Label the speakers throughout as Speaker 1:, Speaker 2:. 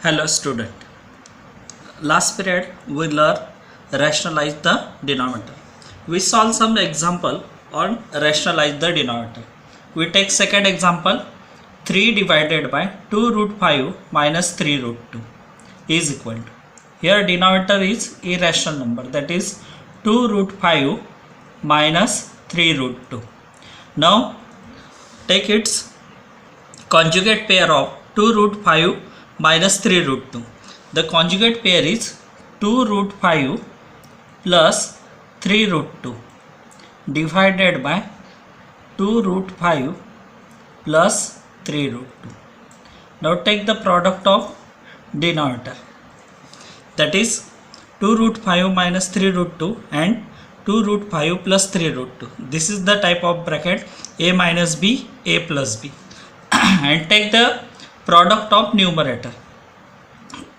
Speaker 1: Hello student. Last period we learned rationalize the denominator. We solve some example on rationalize the denominator. We take second example 3 divided by 2 root 5 minus 3 root 2 is equal to. Here denominator is irrational number, that is 2 root 5 minus 3 root 2. Now take its conjugate pair of 2 root 5 minus 3 root 2. The conjugate pair is 2 root 5 plus 3 root 2 divided by 2 root 5 plus 3 root 2. Now take the product of denominator, that is 2 root 5 minus 3 root 2 and 2 root 5 plus 3 root 2. This is the type of bracket a minus b, a plus b. And take the product of numerator,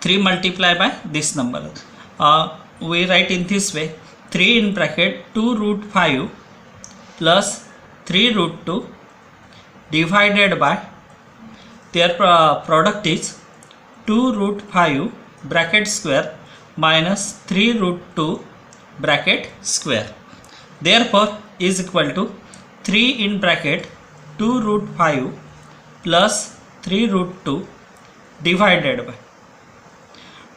Speaker 1: 3 multiplied by this number. We write in this way, 3 in bracket 2 root 5 plus 3 root 2 divided by their product is 2 root 5 bracket square minus 3 root 2 bracket square. Therefore is equal to 3 in bracket 2 root 5 plus 3 root 2 divided by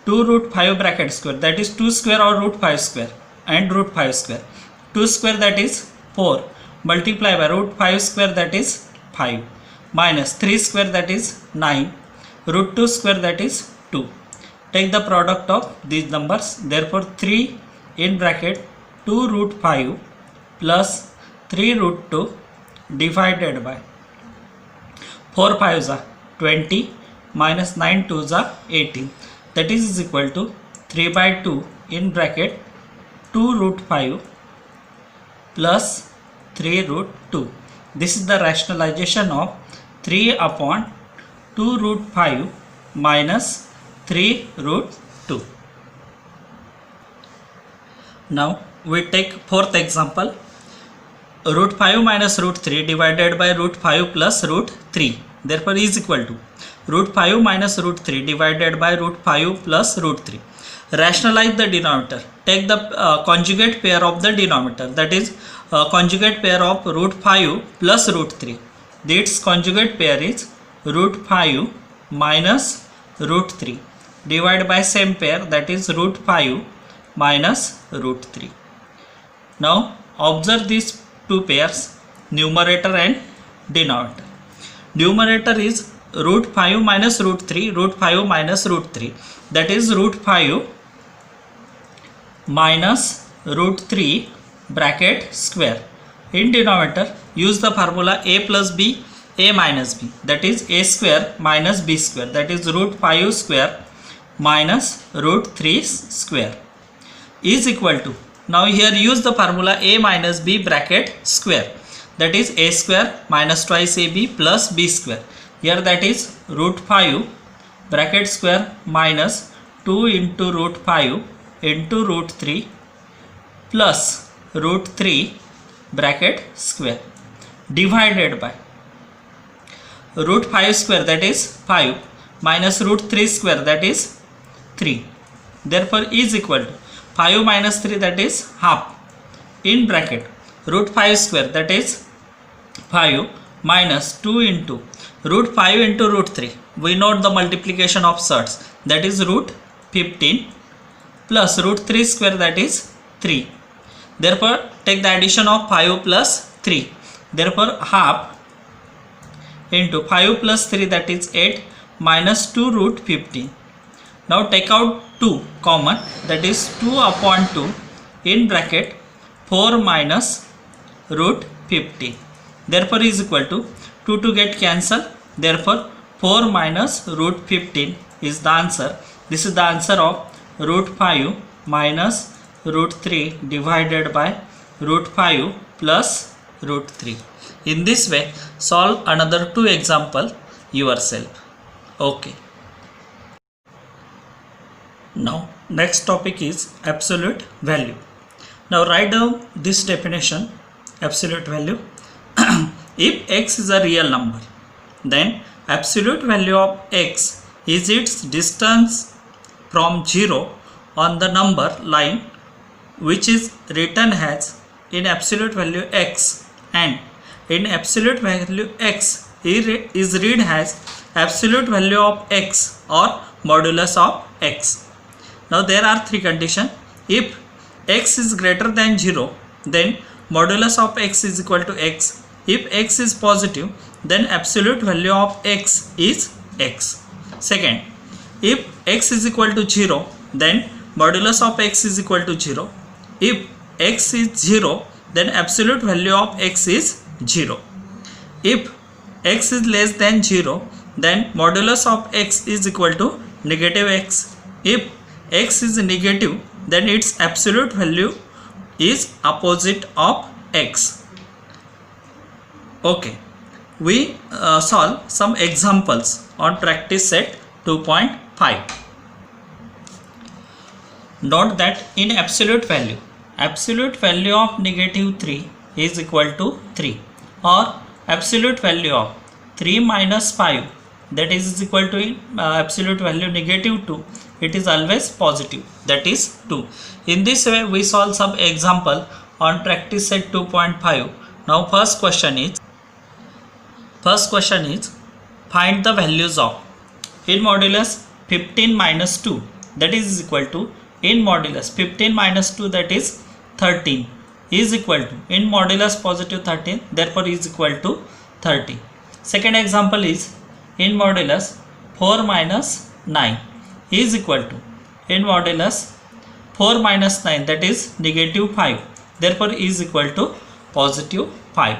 Speaker 1: 2 root 5 bracket square, that is 2 square or root 5 square and root 5 square. 2 square, that is 4, multiply by root 5 square, that is 5, minus 3 square, that is 9, root 2 square, that is 2. Take the product of these numbers. Therefore 3 in bracket 2 root 5 plus 3 root 2 divided by 4 5s are 20 minus 9 2s are 18, that is equal to 3 by 2 in bracket 2 root 5 plus 3 root 2. This is the rationalization of 3 upon 2 root 5 minus 3 root 2. Now we take fourth example, root 5 minus root 3 divided by root 5 plus root 3. Therefore is equal to root 5 minus root 3 divided by root 5 plus root 3. Rationalize the denominator. Take the conjugate pair of the denominator, that is conjugate pair of root 5 plus root 3. Its conjugate pair is root 5 minus root 3 divided by same pair, that is root 5 minus root 3. Now observe these two pairs, numerator and denominator. Numerator is root 5 minus root 3, root 5 minus root 3, that is root 5 minus root 3 bracket square. In denominator use the formula a plus b, a minus b, that is a square minus b square, that is root 5 square minus root 3 square is equal to, now here use the formula a minus b bracket square, that is a square minus twice ab plus b square. Here that is root 5 bracket square minus 2 into root 5 into root 3 plus root 3 bracket square divided by root 5 square, that is 5, minus root 3 square, that is 3. Therefore is equal to 5 minus 3, that is half, in bracket root 5 square, that is 5 minus 2 into root 5 into root 3. We note the multiplication of surds, that is root 15 plus root 3 square, that is 3. Therefore take the addition of 5 plus 3. Therefore half into 5 plus 3, that is 8, minus 2 root 15. Now take out 2 common, that is 2 upon 2 in bracket 4 minus root 15. Therefore is equal to 2 to get cancelled. Therefore 4 minus root 15 is the answer. This is the answer of root 5 minus root 3 divided by root 5 plus root 3. In this way solve another 2 example yourself. Okay. Now next topic is absolute value. Now write down this definition, absolute value. If x is a real number, then absolute value of x is its distance from 0 on the number line which is written as in absolute value x, and in absolute value x is read as absolute value of x or modulus of x. Now there are three conditions. If x is greater than 0, then modulus of x is equal to x. If x is positive, then absolute value of x is x. Second, if x is equal to 0, then modulus of x is equal to 0. If x is 0, then absolute value of x is 0. If x is less than 0, then modulus of x is equal to negative x. If x is negative, then its absolute value is opposite of x. Okay, we solve some examples on practice set 2.5. Note that in absolute value of negative 3 is equal to 3, or absolute value of 3 minus 5, that is equal to absolute value negative 2, it is always positive, that is 2. In this way we solve some example on practice set 2.5. Now first question is find the values of in modulus 15 minus 2, that is equal to in modulus 15 minus 2, that is 13, is equal to in modulus positive 13, therefore is equal to 30. Second example is in modulus 4 minus 9 is equal to in modulus 4 minus 9, that is negative 5, therefore is equal to positive 5.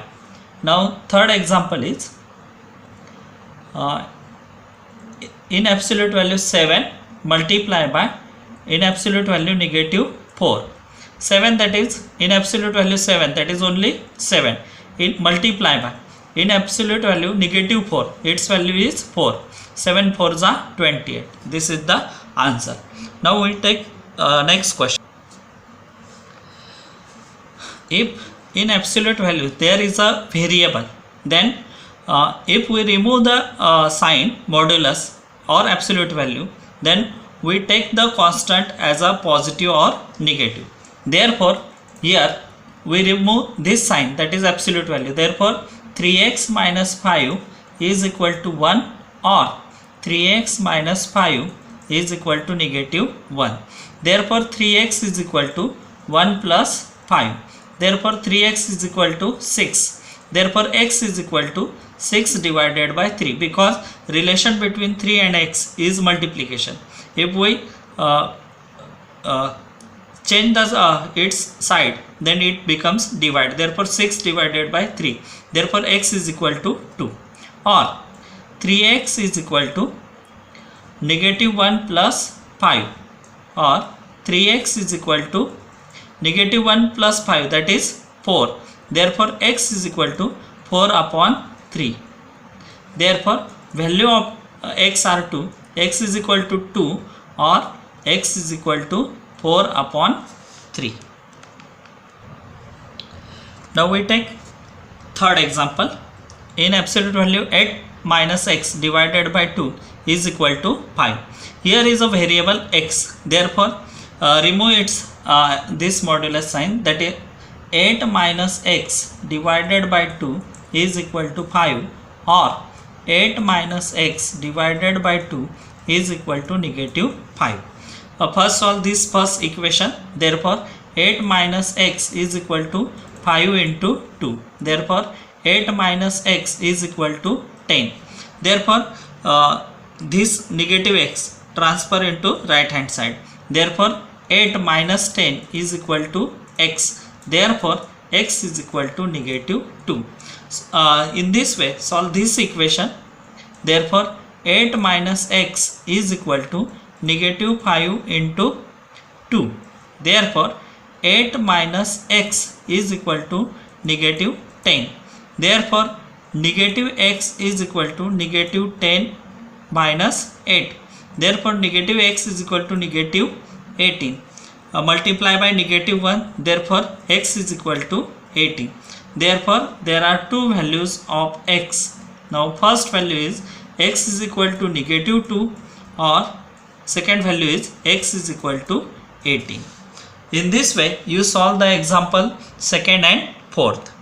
Speaker 1: Now third example is in absolute value 7 multiply by in absolute value negative 4. 7, that is in absolute value 7, that is only 7, in multiply by in absolute value negative 4, its value is 4. 7 4s are 28. This is the answer. Now we take next question. If in absolute value there is a variable, then if we remove the sign modulus or absolute value, then we take the constant as a positive or negative. Therefore here we remove this sign, that is absolute value. Therefore 3x minus 5 is equal to 1, or 3x minus 5 is equal to negative 1. Therefore 3x is equal to 1 plus 5. Therefore 3x is equal to 6. Therefore x is equal to 6 divided by 3, because relation between 3 and x is multiplication. If we change the its side, then it becomes divide. Therefore 6 divided by 3. Therefore x is equal to 2, or 3x is equal to negative 1 plus 5, or 3x is equal to negative 1 plus 5, that is 4. Therefore x is equal to 4 upon 3. Therefore value of x are 2. X is equal to 2, or x is equal to 4 upon 3. Now we take third example. In absolute value 8 minus x divided by 2 is equal to 5. Here is a variable x. Therefore remove its this modulus sign, that is 8 minus x divided by 2 is equal to 5, or 8 minus x divided by 2 is equal to negative 5. First solve this first equation. Therefore 8 minus x is equal to 5 into 2. Therefore 8 minus x is equal to 10. Therefore this negative x transfer into right hand side. Therefore 8 minus 10 is equal to x. Therefore x is equal to negative 2. In this way solve this equation. Therefore 8 minus x is equal to negative 5 into 2. Therefore 8 minus x is equal to negative 10. Therefore negative x is equal to negative 10 minus 8. Therefore negative x is equal to negative 18. Multiply by negative 1. Therefore x is equal to 18. Therefore there are two values of x. Now first value is x is equal to negative 2, or second value is x is equal to 18. In this way you solve the example second and fourth.